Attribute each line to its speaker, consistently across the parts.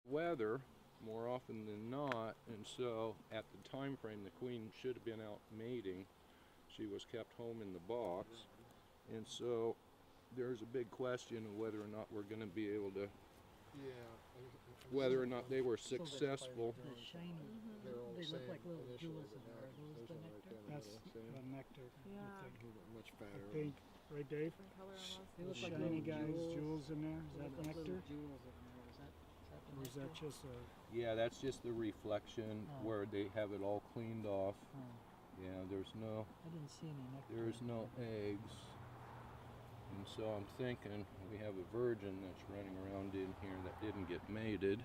Speaker 1: weather more often than not, and so at the time frame the queen should have been out mating. She was kept home in the box, and so there's a big question of whether or not we're going to be able to, whether or not they were successful.
Speaker 2: The shiny, they look like little jewels in there. Are those the nectar?
Speaker 3: That's the nectar.
Speaker 4: Yeah.
Speaker 3: Much fatter. I think, right, Dave?
Speaker 4: Different color almost.
Speaker 2: They look like
Speaker 3: Shiny
Speaker 2: little
Speaker 3: guys, jewels in there. Is
Speaker 2: They
Speaker 3: that
Speaker 2: look like
Speaker 3: nectar?
Speaker 2: little jewels in there. Is that the
Speaker 3: Or is
Speaker 2: nectar?
Speaker 3: that just a...
Speaker 1: Yeah, that's just the reflection
Speaker 2: Oh.
Speaker 1: where they have it all cleaned off.
Speaker 2: Oh,
Speaker 1: Yeah, there's no
Speaker 2: I didn't see any nectar.
Speaker 1: There's
Speaker 2: in
Speaker 1: no
Speaker 2: there.
Speaker 1: eggs. And so I'm thinking we have a virgin that's running around in here that didn't get mated.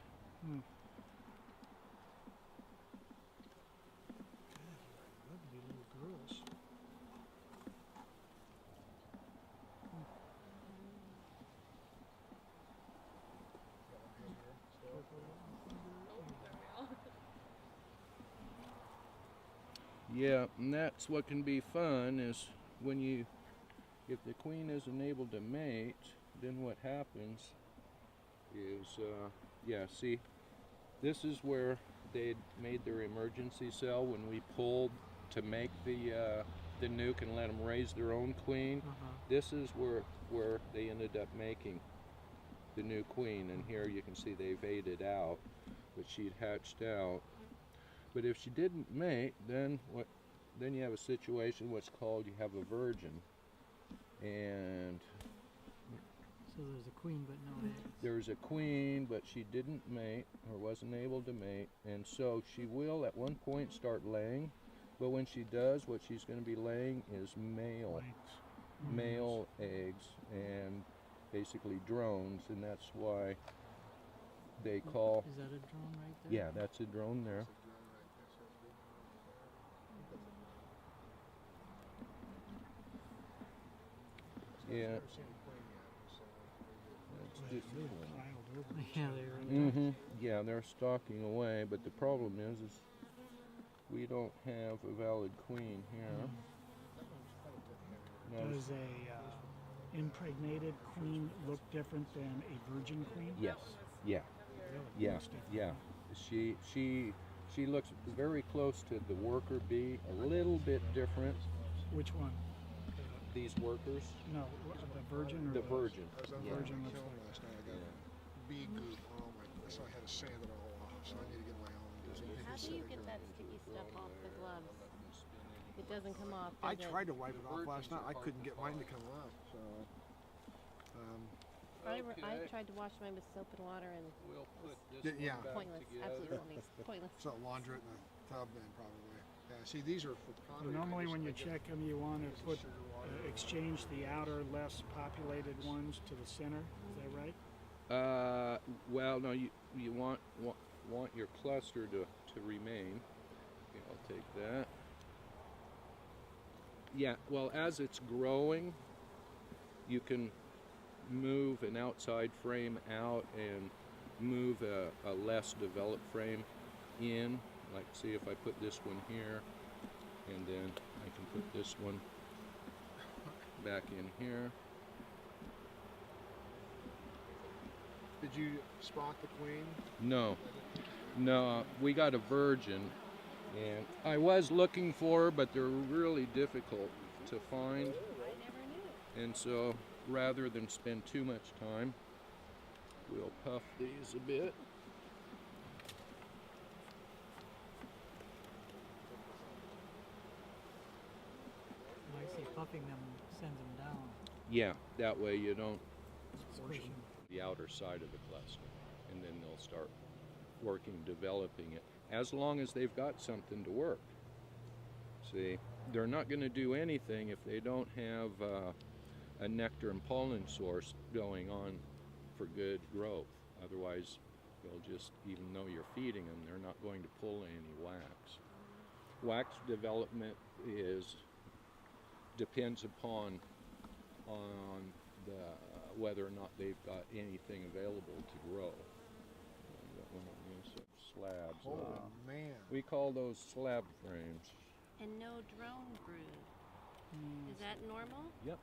Speaker 3: Lovely little girls.
Speaker 1: Yeah, and that's what can be fun is when if the queen isn't able to mate, then what happens is, yeah, see, this is where they made their emergency cell when we pulled to make the nuke and let them raise their own queen. This is where they ended up making the new queen, and here you can see they've ate it out, but she'd hatched out. But if she didn't mate, then then you have a situation what's called you have a virgin. And
Speaker 2: So there's a queen but no eggs.
Speaker 1: there's a queen, but she didn't mate or wasn't able to mate, and so she will at one point start laying, but when she does, what she's going to be laying is male eggs, and basically drones, and that's why they call,
Speaker 2: Is that a drone right there?
Speaker 1: yeah, that's a drone there. Yeah. That's just
Speaker 3: Piled over.
Speaker 2: Yeah, they really are.
Speaker 1: Yeah, they're stalking away, but the problem is we don't have a valid queen here. No,
Speaker 3: Does a impregnated queen look different than a virgin queen?
Speaker 1: yes, yeah,
Speaker 3: Really?
Speaker 1: yeah,
Speaker 3: Looks different.
Speaker 1: yeah. She looks very close to the worker bee, a little bit different.
Speaker 3: Which one?
Speaker 1: These workers,
Speaker 3: No, the virgin or
Speaker 1: the virgin.
Speaker 3: The
Speaker 1: Yeah.
Speaker 3: virgin looks
Speaker 5: Killing
Speaker 3: like...
Speaker 5: last night. I got a bee goop on my, so I had to sand it all off. So I need to get my own.
Speaker 4: How do you get that sticky stuff off the gloves? It doesn't come off,
Speaker 5: I
Speaker 4: does it?
Speaker 5: tried to wipe it off last night. I couldn't get mine to come off. So,
Speaker 4: I tried to wash mine with soap and water and
Speaker 1: We'll put this
Speaker 5: Yeah.
Speaker 1: one back
Speaker 4: pointless,
Speaker 1: together.
Speaker 4: absolutely pointless.
Speaker 5: so launder it in the tub then probably. Yeah. See, these are for
Speaker 3: So
Speaker 5: pottery.
Speaker 3: normally when you
Speaker 5: I
Speaker 3: check them, you want to put exchange the outer, less populated ones to the center. Is that right?
Speaker 1: Well, no, you want your cluster to remain. Okay, I'll take that. Yeah, well, as it's growing, you can move an outside frame out and move a less developed frame in. Like, see if I put this one here, and then I can put this one back in here.
Speaker 5: Did you spot the queen?
Speaker 1: No, we got a virgin, and I was looking for her, but they're really difficult to find,
Speaker 4: I never knew.
Speaker 1: and so rather than spend too much time, we'll puff these a bit.
Speaker 2: And I say puffing them sends them down.
Speaker 1: Yeah, that way you don't
Speaker 2: Squish 'em.
Speaker 1: the outer side of the cluster, and then they'll start working, developing it, as long as they've got something to work. See, they're not going to do anything if they don't have a nectar and pollen source going on for good growth. Otherwise, they'll just, even though you're feeding them, they're not going to pull any wax. Wax development depends upon the whether or not they've got anything available to grow. I've got one of these slabs.
Speaker 5: Oh man.
Speaker 1: We call those slab frames.
Speaker 4: And no drone brood. Is that normal?
Speaker 1: Yep.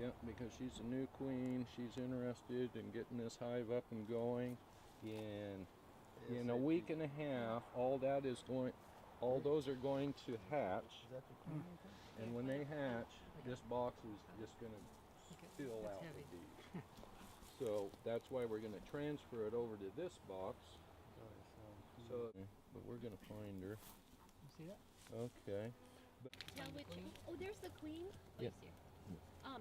Speaker 1: Yep, because she's a new queen. She's interested in getting this hive up and going. in a week and a half, all those are going to hatch. And when they hatch, this box is just going to fill out with these. So that's why we're going to transfer it over to this box. So, but we're going to find her.
Speaker 2: You see that?
Speaker 1: Okay.
Speaker 4: Tell which. Oh, there's the queen. Oh,
Speaker 1: Yep.
Speaker 4: you see her.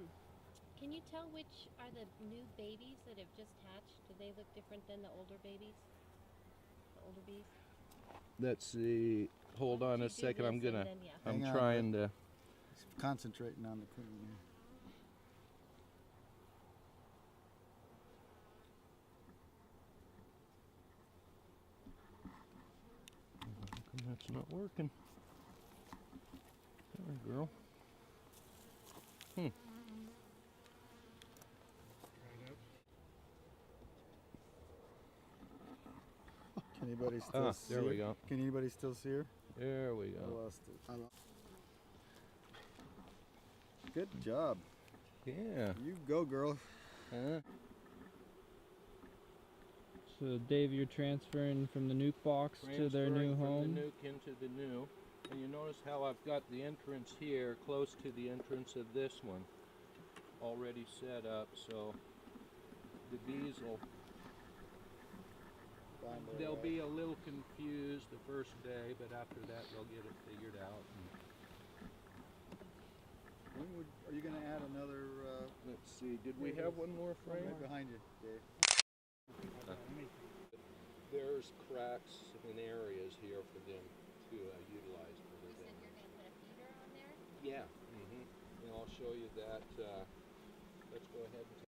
Speaker 4: Can you tell which are the new babies that have just hatched? Do they look different than the older babies? The older bees?
Speaker 1: Let's see. Hold on
Speaker 4: You
Speaker 1: a
Speaker 4: do
Speaker 1: second.
Speaker 4: this
Speaker 1: I'm gonna.
Speaker 4: and then, yeah.
Speaker 1: I'm
Speaker 6: Hang on,
Speaker 1: trying to.
Speaker 6: Concentrating on the queen here.
Speaker 1: How come that's not working? There, girl.
Speaker 3: Right up.
Speaker 6: Can anybody still see
Speaker 1: there
Speaker 6: her?
Speaker 1: we go.
Speaker 6: Can anybody still see her?
Speaker 1: There we
Speaker 6: I
Speaker 1: go.
Speaker 6: lost it. Good job.
Speaker 1: Yeah.
Speaker 6: You go, girl.
Speaker 1: Huh?
Speaker 7: So Dave, you're transferring from the nuke box to their new
Speaker 1: Transferring from
Speaker 7: home.
Speaker 1: the nuke into the new. And you notice how I've got the entrance here close to the entrance of this one already set up, so the bees will they'll be a little confused the first day, but after that they'll get it figured out.
Speaker 6: Are you going to add another?
Speaker 1: Let's see, did we have one more frame?
Speaker 6: Right behind you, Dave.
Speaker 1: There's cracks in areas here for them to utilize for their
Speaker 4: You said
Speaker 1: thing.
Speaker 4: you're going to put a feeder on there?
Speaker 1: Yeah, and I'll show you that. Let's go ahead and